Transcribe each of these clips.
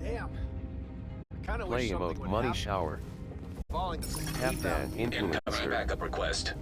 Damn. I kind of wish Play something emote would money happen. shower. Falling asleep Tap out. that Incoming influencer. backup request.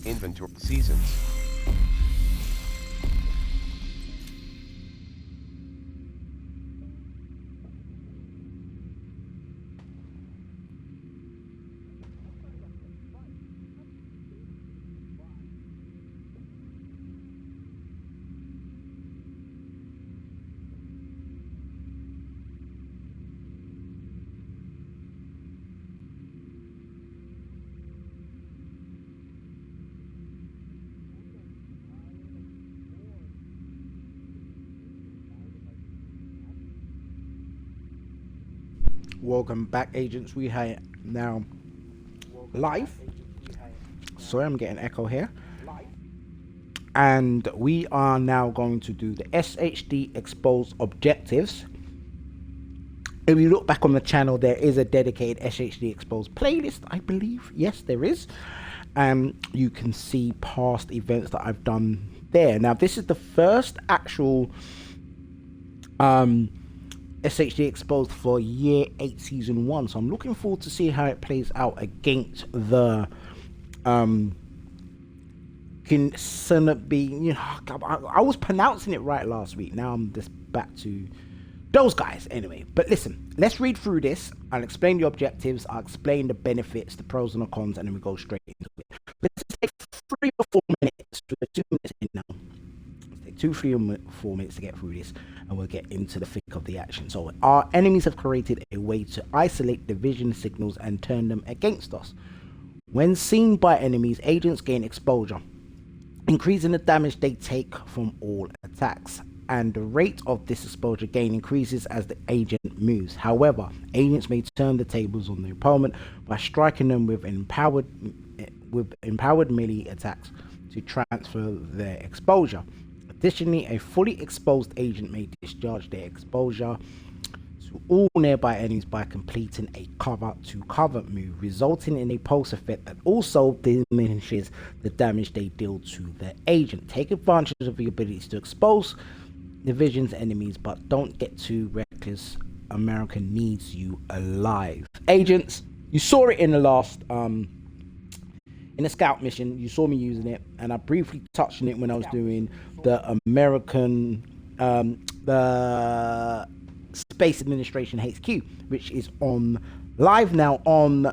Inventory seasons. Welcome back, agents. We are now live. Sorry, I'm getting echo here. And we are now going to do the SHD exposed objectives. If you look back on the channel, there is a dedicated SHD exposed playlist, I believe. Yes, there is. You can see past events that I've done there. Now, this is the first actual SHD exposed for year 8 season 1, so I'm looking forward to see how it plays out against the I was pronouncing it right last week. Now I'm just back to those guys anyway. But listen, let's read through this. I'll explain the objectives, I'll explain the benefits, the pros and the cons, and then we go straight into it. Let's take 3 or 4 minutes to 2 minutes in now. 2, 3 or 4 minutes to get through this, and we'll get into the thick of the action. So our enemies have created a way to isolate the vision signals and turn them against us. When seen by enemies, agents gain exposure, increasing the damage they take from all attacks, and the rate of this exposure gain increases as the agent moves. However, agents may turn the tables on the opponent by striking them with empowered melee attacks to transfer their exposure. Additionally, a fully exposed agent may discharge their exposure to all nearby enemies by completing a cover-to-cover move, resulting in a pulse effect that also diminishes the damage they deal to the agent. Take advantage of the abilities to expose the vision's enemies, but don't get too reckless. America needs you alive. Agents, you saw it in the last in a scout mission. You saw me using it, and I briefly touched on it when I was doing the American the Space Administration HQ, which is on live now on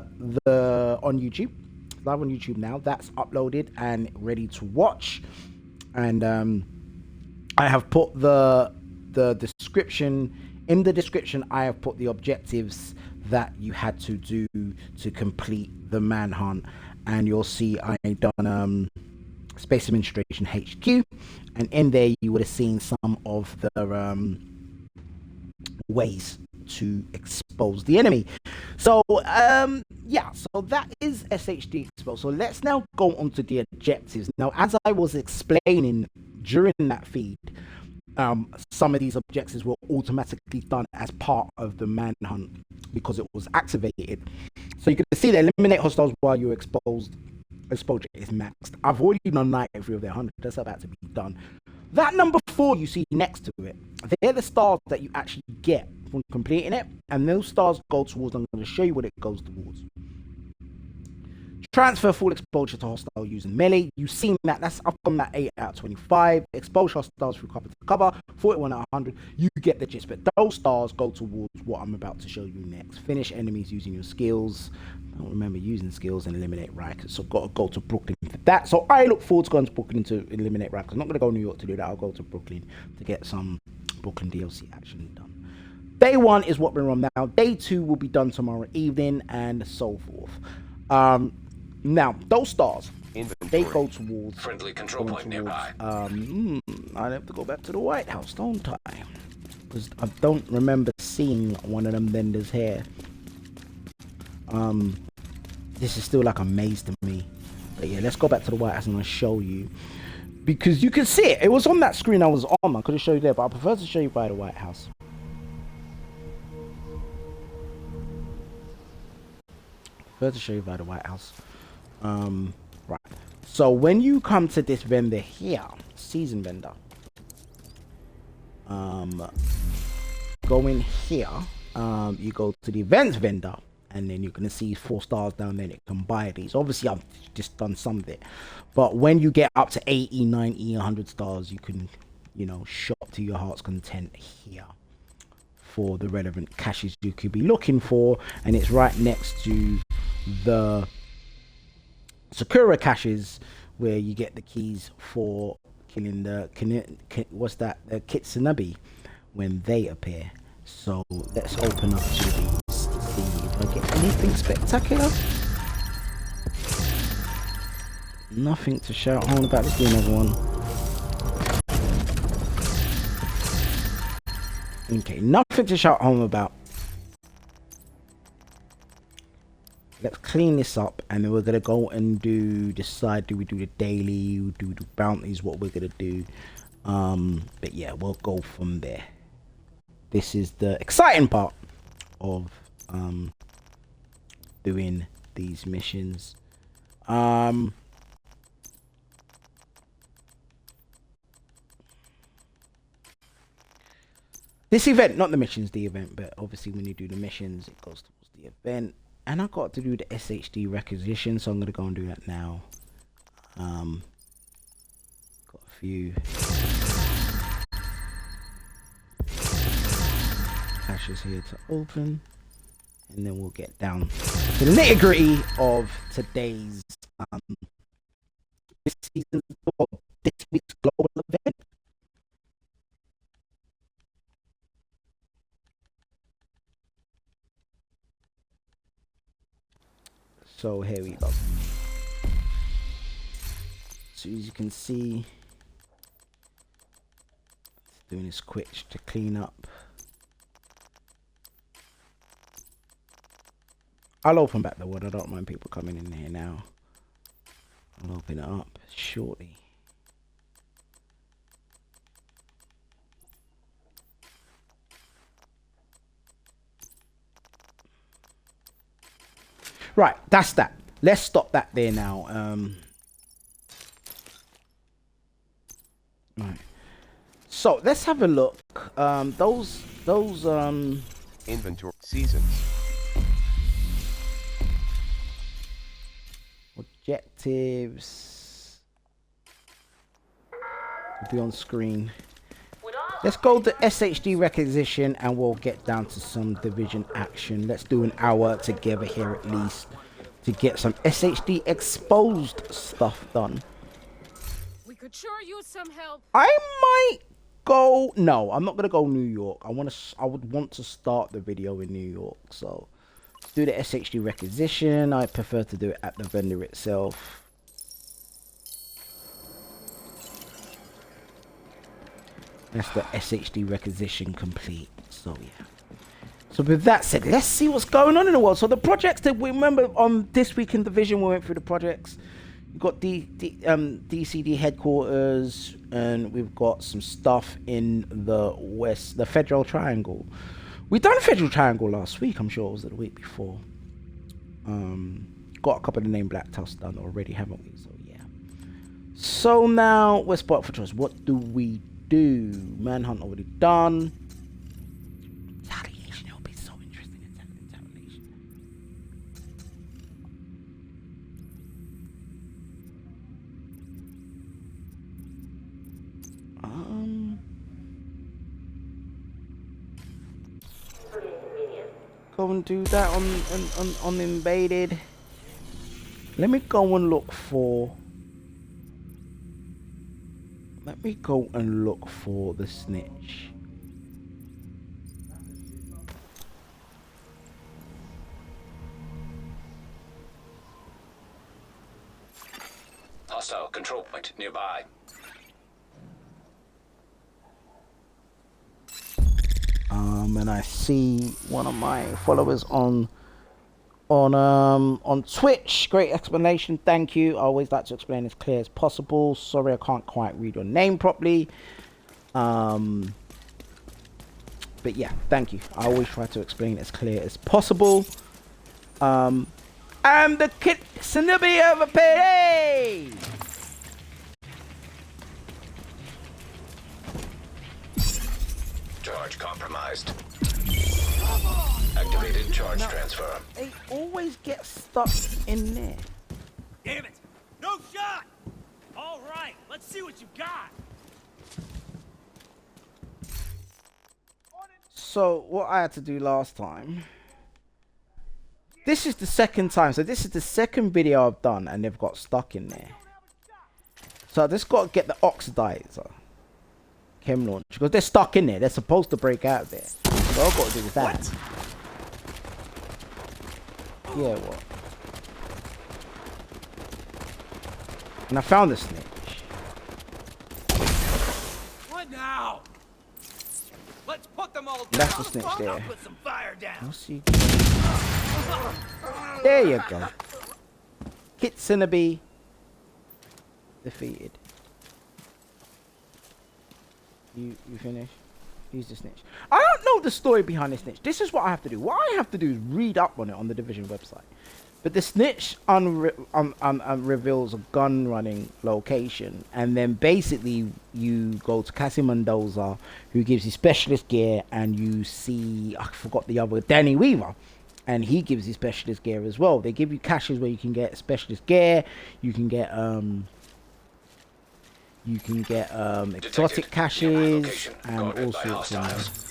YouTube. Live on YouTube now. That's uploaded and ready to watch. And I have put the description in the description. I have put the objectives that you had to do to complete the manhunt, and you'll see I done Space Administration HQ, and in there you would have seen some of the ways to expose the enemy. So yeah, so that is SHD exposed. So let's now go on to the objectives. Now, as I was explaining during that feed, some of these objectives were automatically done as part of the manhunt because it was activated. So you can see the eliminate hostiles while you're exposed. Exposure is maxed. I've already done 93 of their 100. That's about to be done. That number 4 you see next to it, they're the stars that you actually get from completing it, and those stars go towards, I'm going to show you what it goes towards. Transfer full exposure to hostile using melee. You've seen that. That's up on that 8 out of 25. Exposure hostiles through cover to cover. 41 out of 100. You get the gist. But those stars go towards what I'm about to show you next. Finish enemies using your skills. I don't remember using skills and eliminate Rikers. So got to go to Brooklyn for that. So I look forward to going to Brooklyn to eliminate Rikers. I'm not going to go to New York to do that. I'll go to Brooklyn to get some Brooklyn DLC action done. Day 1 is what we're on now. Day 2 will be done tomorrow evening and so forth. Now, those stars, they go towards... Friendly control point nearby. I have to go back to the White House, don't I? Because I don't remember seeing one of them vendors here. This is still like a maze to me. But yeah, let's go back to the White House and I'll show you. Because you can see it. It was on that screen I was on. I could have showed you there, but I prefer to show you by the White House. Right. So when you come to this vendor here, season vendor, go in here, you go to the events vendor, and then you're gonna see 4 stars down there. It can buy these. Obviously, I've just done some of it, but when you get up to 80, 90, 100 stars, you can, you know, shop to your heart's content here for the relevant caches you could be looking for, and it's right next to the Sakura caches where you get the keys for killing the Kitsunabe when they appear. So let's open up to these to see if I get anything spectacular. Nothing to shout home about. Let's do another one. Okay, nothing to shout home about. Let's clean this up, and then we're gonna go and decide, do we do the daily, do the bounties, what we're gonna do. But yeah, we'll go from there. This is the exciting part of doing these missions. This event, not the missions, the event, but obviously when you do the missions, it goes towards the event. And I got to do the SHD requisition, so I'm gonna go and do that now. Got a few caches here to open, and then we'll get down to the nitty-gritty of today's this season's, or this week's global event. So here we go. So as you can see, doing this quick to clean up. I'll open back the wood. I don't mind people coming in here now. I'll open it up shortly. Right, that's that. Let's stop that there now. Right. So let's have a look. Those inventory seasons. Objectives will be on screen. Let's go to SHD requisition and we'll get down to some division action. Let's do an hour together here at least to get some SHD exposed stuff done. We could sure use some help. I might go. No, I'm not gonna go New York. I would want to start the video in New York. So let's do the SHD requisition. I prefer to do it at the vendor itself. That's the SHD requisition complete. So yeah. So with that said, let's see what's going on in the world. So the projects that we remember on This Week in Division, we went through the projects. We've got the DCD headquarters, and we've got some stuff in the west, the Federal Triangle. We done Federal Triangle last week. I'm sure it was the week before. Got a couple of the name Black Tusk done already, haven't we? So yeah. So now we're spot for choice. What do we do? Manhunt already done. Retaliation, it'll be so interesting. Retaliation. go and do that on invaded. Let me go and look for. Let me go and look for the snitch. Hostile control point nearby. And I see one of my followers on Twitch. Great explanation, thank you. I always like to explain as clear as possible. Sorry I can't quite read your name properly. But yeah, thank you. I always try to explain as clear as possible. I'm the kid Snoopy of a payday. Charge compromised. Activated charge transfer. They always get stuck in there. Damn it! No shot! All right, let's see what you got. So what I had to do last time. This is the second time. So this is the second video I've done and they've got stuck in there. So I just got to get the oxidizer. Chem launch. Because they're stuck in there. They're supposed to break out of there. So all I've got to do is that. What? Yeah, what? And I found the snitch. What now? Let's put them all down. That's the snitch there. I'll put some fire down. I'll see. There you go. Kitsune defeated. You finished? He's the snitch. I don't know the story behind the snitch. This is what I have to do. What I have to do is read up on it on the Division website. But the snitch reveals a gun running location, and then basically you go to Cassie Mendoza, who gives you specialist gear, and you see, I forgot the other, Danny Weaver, and he gives you specialist gear as well. They give you caches where you can get specialist gear, you can get exotic caches and all sorts of things.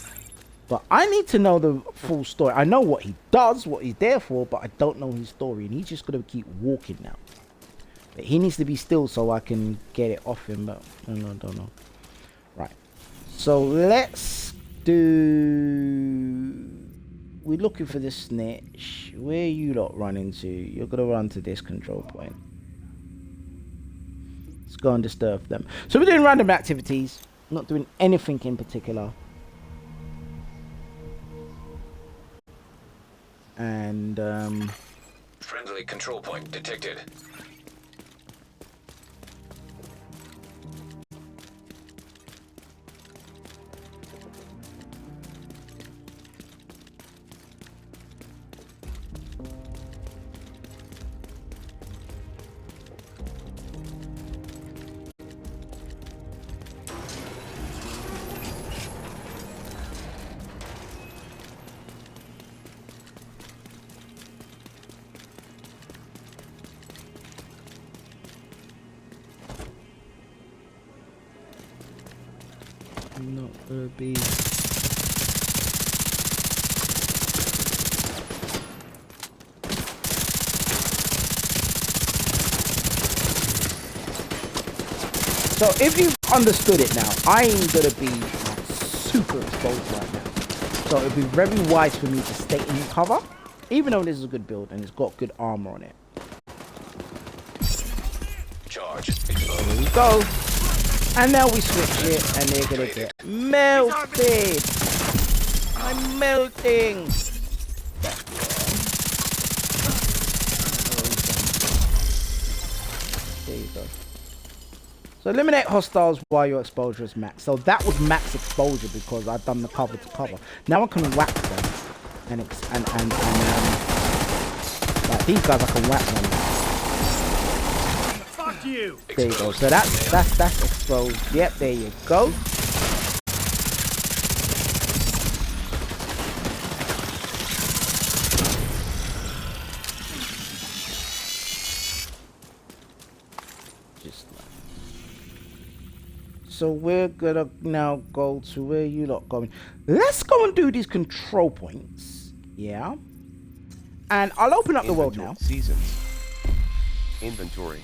But I need to know the full story. I know what he does, what he's there for, but I don't know his story. And he's just going to keep walking now. But he needs to be still so I can get it off him. But I don't know. Right. So let's do... We're looking for the snitch. Where you lot running to? You're going to run to this control point. Let's go and disturb them. So we're doing random activities. Not doing anything in particular. And Friendly control point detected. not gonna be. So if you've understood it now, I ain't gonna be super exposed right now. So it'd be very wise for me to stay in cover, even though this is a good build and it's got good armor on it. Charge exposed. There we go. And now we switch it and they're gonna get melted. I'm melting. There you go. So eliminate hostiles while your exposure is max. So that was max exposure because I've done the cover to cover. Now I can whack them and like these guys I can whack them. Fuck you. There you go. So that's exposed. Yep, there you go. So we're gonna now go to where you lot going. Let's go and do these control points. Yeah. And I'll open up the world now. Seasons. Inventory.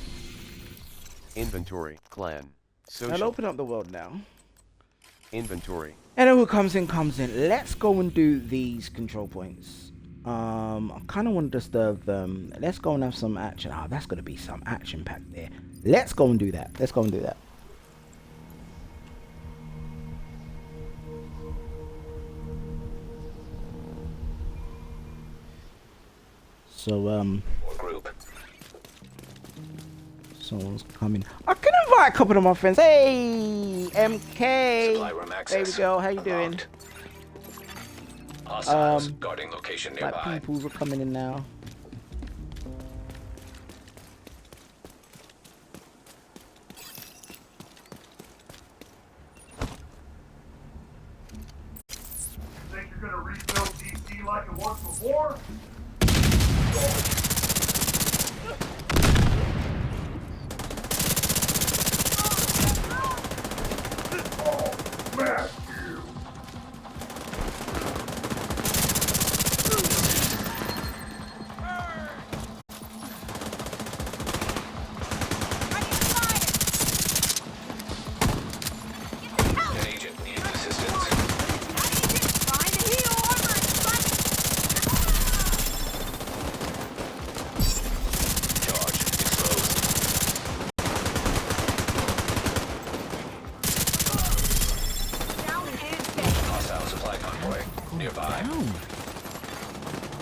Inventory. Clan. Social. I'll open up the world now. Inventory. And then who comes in, comes in. Let's go and do these control points. I kind of want to disturb them. Let's go and have some action. Ah, that's going to be some action packed there. Let's go and do that. Let's go and do that. So, Group. someone's coming. I can invite a couple of my friends. Hey, MK. Supply room There access. we go. How you doing? Unlocked. Hostiles guarding location Like nearby. peoples are coming in now. Think you're gonna rebuild DC like it was before? Oh, man, you. An agent needs assistance. Charge exposed. Hostile supply convoy nearby.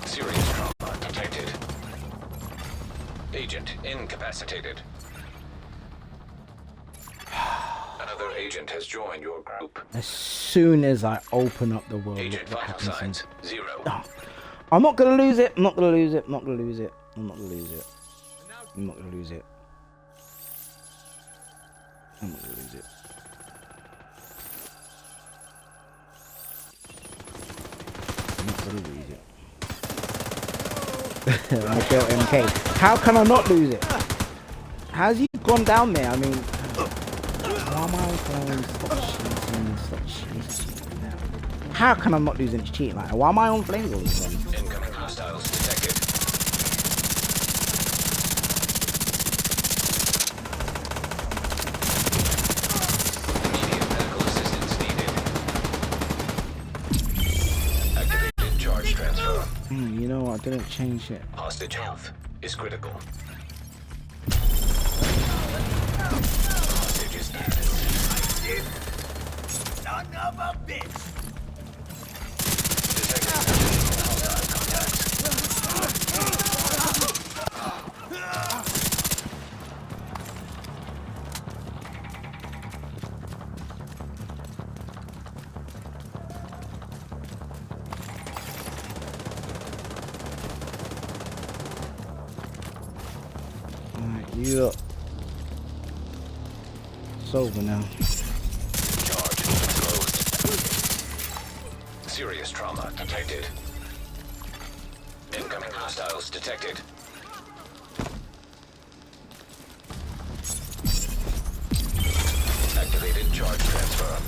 Serious trauma detected. Agent incapacitated. Another agent has joined your group. As soon as I open up the world, Agent look what vital happens. signs 0. Oh, I'm not gonna lose it. I'm not gonna lose it. I'm not gonna lose it. I'm not gonna lose it. I'm not gonna lose it. I'm not gonna lose it. I'm not gonna lose it. Michael MK. How can I not lose it? How's he gone down there? I mean, why am I playing stop cheating now? How can I not lose any cheating? Like, why am I on flames all of a sudden? Incoming hostiles detected. Immediate medical assistance needed. Activated charge transfer. You know what? I didn't change it. Hostage health is critical. Hostage is active. Son of a bitch! Detecting hostile contact. Alright, you up. It's over now. Charge exposed. Serious trauma detected. Incoming hostiles detected. Activated charge transfer.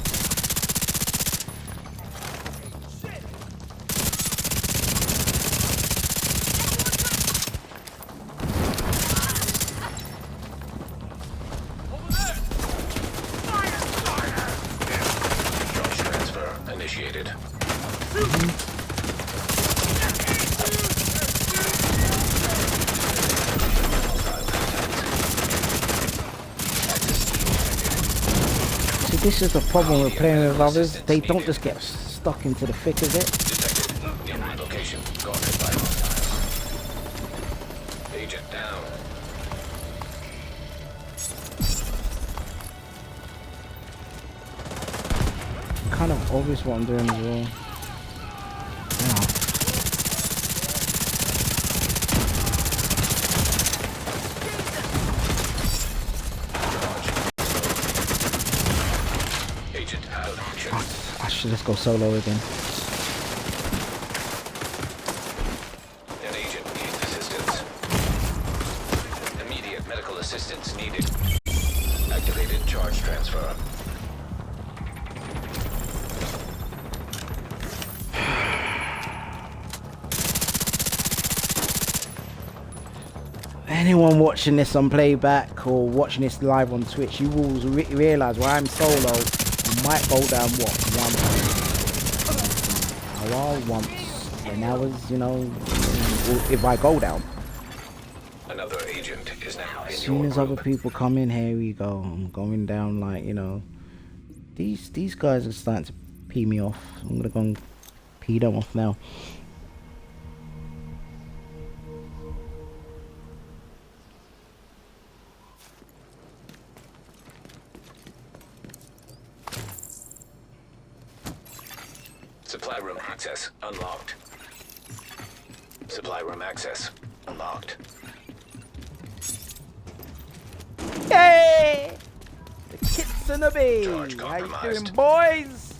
Charge transfer initiated. See, this is the problem with playing with others. They don't just get stuck into the thick of it. Detected. In location. Guarded by hostiles. Agent down. Kind of obvious what I'm doing as well. Yeah. Agent out of action. I should just go solo again. An agent needs assistance. Immediate medical assistance needed. Activated charge transfer. anyone watching this on playback or watching this live on Twitch, you will realize where I'm solo, I might go down once. And that was, you know, if I go down. Another agent is now in As soon your as other group. people come in, here we go. I'm going down like, you know. These guys are starting to pee me off. I'm gonna go and pee them off now. Supply room access unlocked. Supply room access unlocked. Hey! The kids and the bee! Charge How you doing, compromised. boys?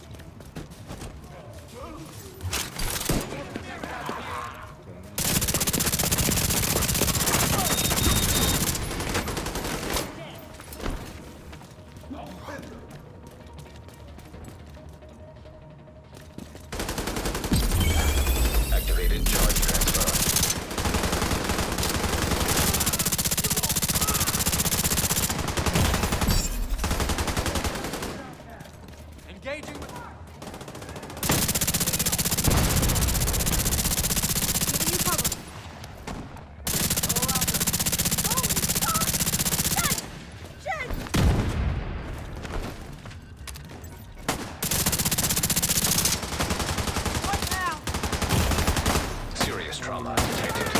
Activated charge transfer. Engaging with... Giving you cover. What now? Serious trauma detected.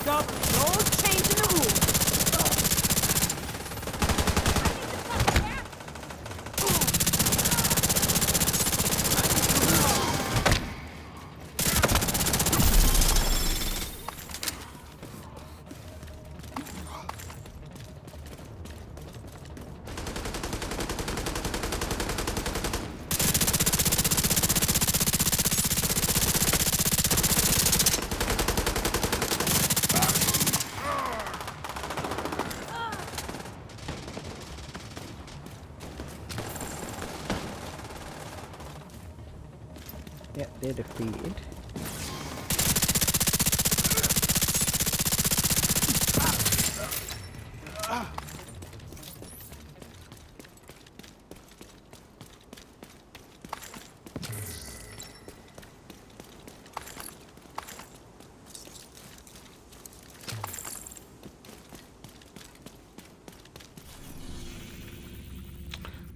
Stop. No changing the rules. Yep, they're defeated.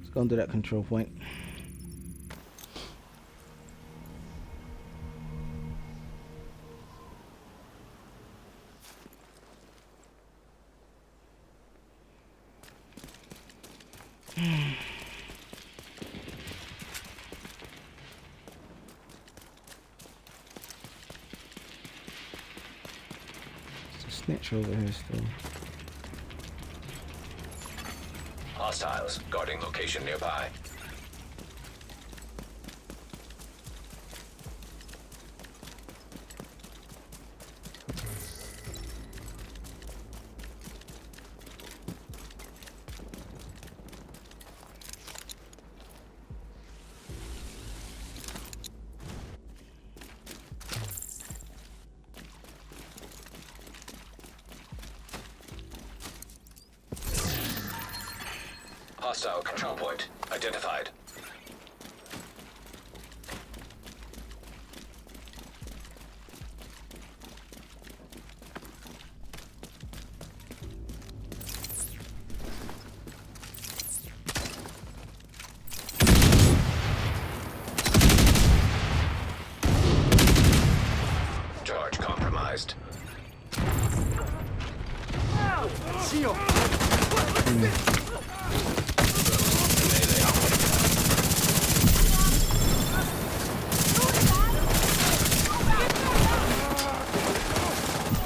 Let's go and do that control point. There's a snitch over here still. Hostiles guarding location nearby. Hostile control point identified. Charge compromised. Shield!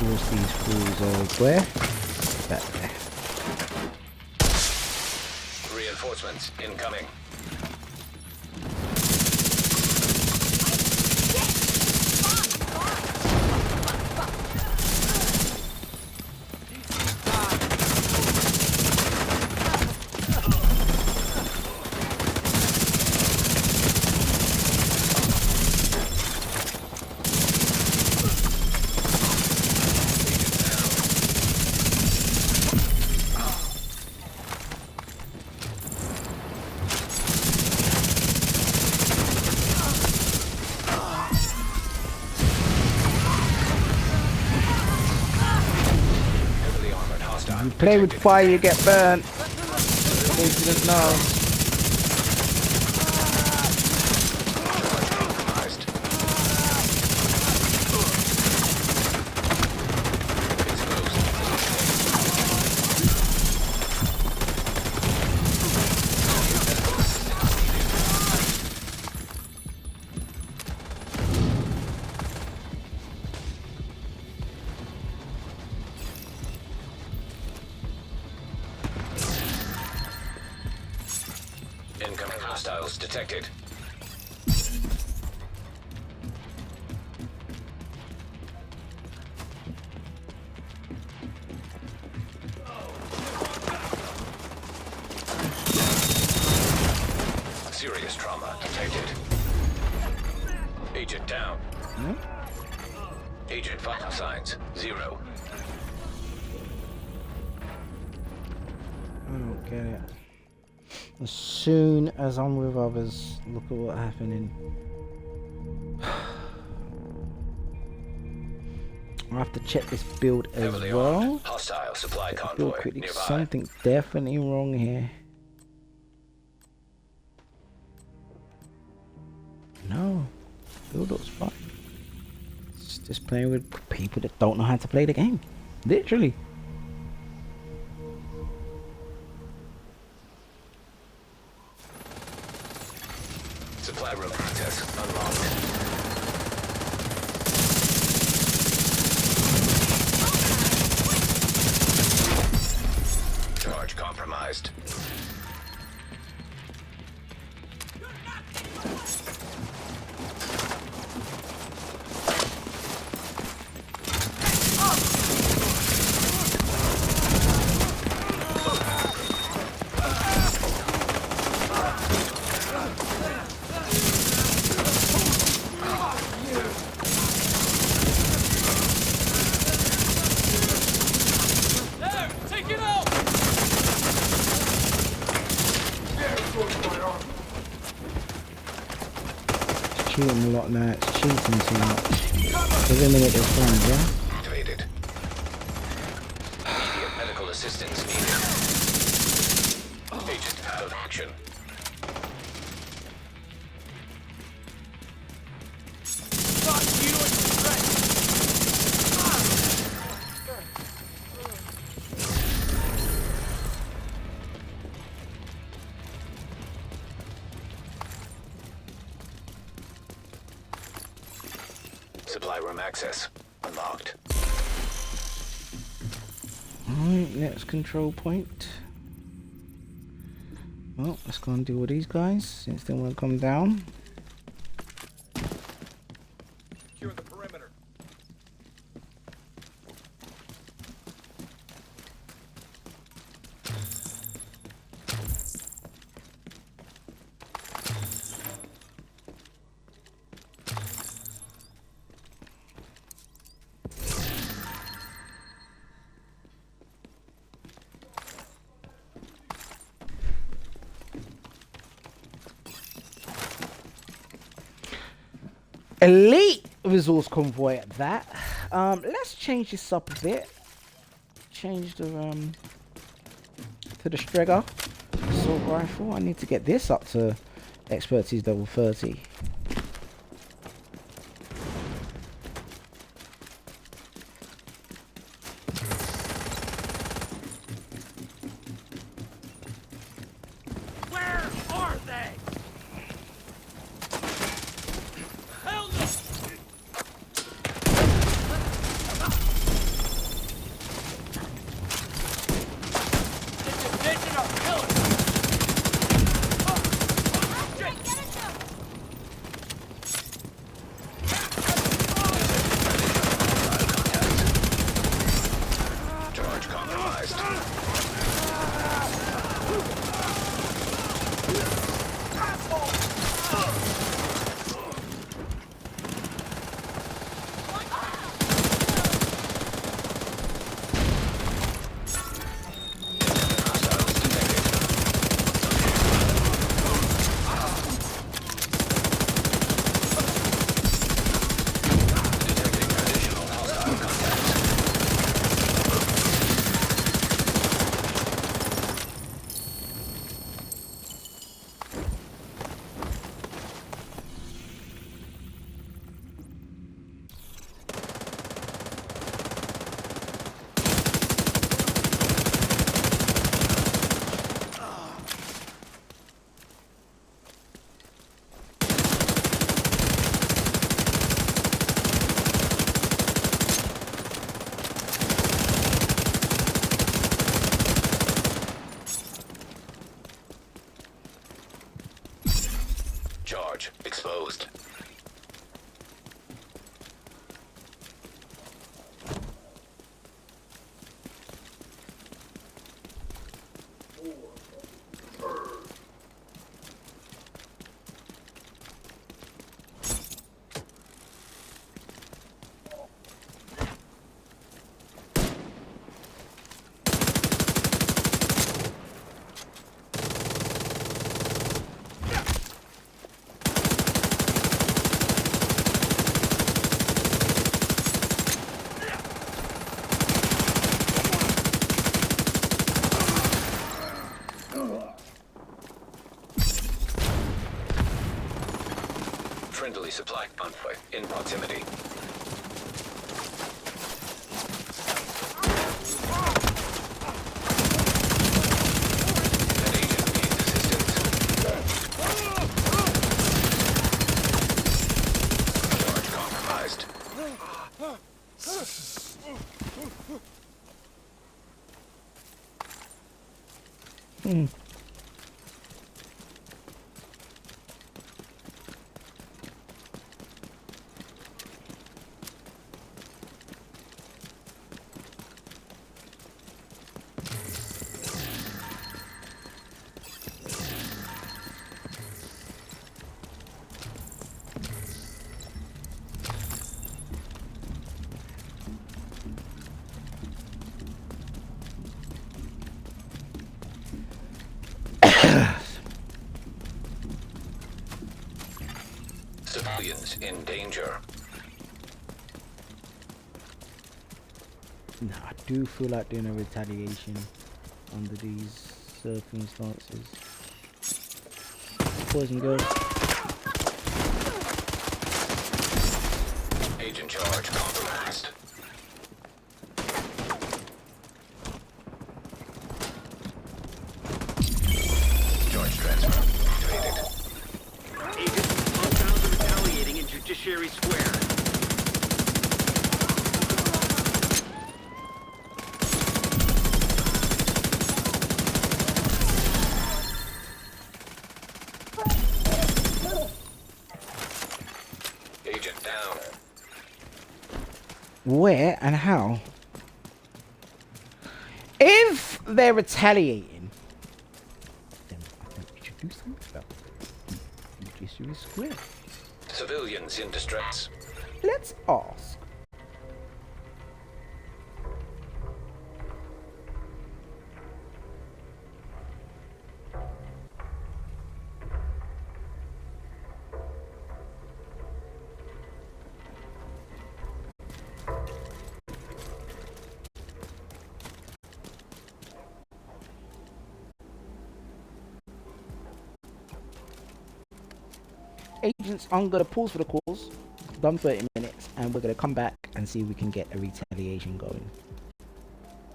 Force these fools over where? Back there. Reinforcements incoming. Play with fire, you get burnt. You didn't know. Incoming hostiles detected. Serious trauma detected. Agent down. Agent vital signs 0. I don't get it. As soon as I'm with others, look at what's happening. I have to check this build as Heavily well. armed. Hostile supply Build convoy quickly. nearby. Something definitely wrong here. No, build looks fine. It's just playing with people that don't know how to play the game. Literally. Supply room access unlocked. Charge compromised. There! Take it out! Cheating a lot now. It's cheating too much. Eliminate their friends, yeah? Activated. Immediate medical assistance needed. Agent out of action. Fuck you and your friends! Supply room access unlocked. Alright, next control point. Well, let's go and deal with these guys since they want to come down. Secure the perimeter. Elite resource convoy at that. Let's change this up a bit. Change the to the Strega assault rifle. I need to get this up to expertise level 30. Where are they? Hell no! Attention artillery! Charge exposed. Friendly supply convoy in proximity. An agent needs assistance. Charge compromised. Civilians in danger. Nah, I do feel like doing a retaliation under these circumstances. Boys and girls. Agent charge compromised. Charge transfer activated. Agents unbound and retaliating in Judiciary Square. Agent down. Where and how? If they're retaliating, then I think we should do something about it. Judiciary Square. Civilians in distress. Let's ask. Agents, I'm gonna pause for the calls. Done 30 minutes, and we're gonna come back and see if we can get a retaliation going.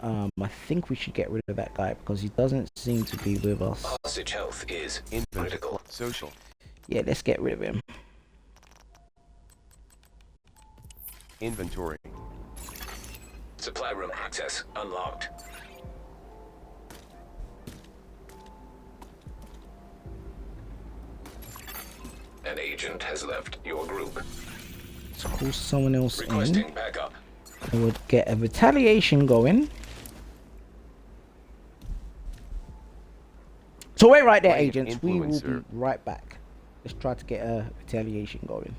I think we should get rid of that guy because he doesn't seem to be with us. Hostage health is Inventory. critical. Social. Yeah, let's get rid of him. Inventory. Supply room access unlocked. An agent has left your group. Let's call someone else in. Requesting backup. And we'll get a retaliation going. So wait right there, Playing agents. We will be influencer. right back. Let's try to get a retaliation going.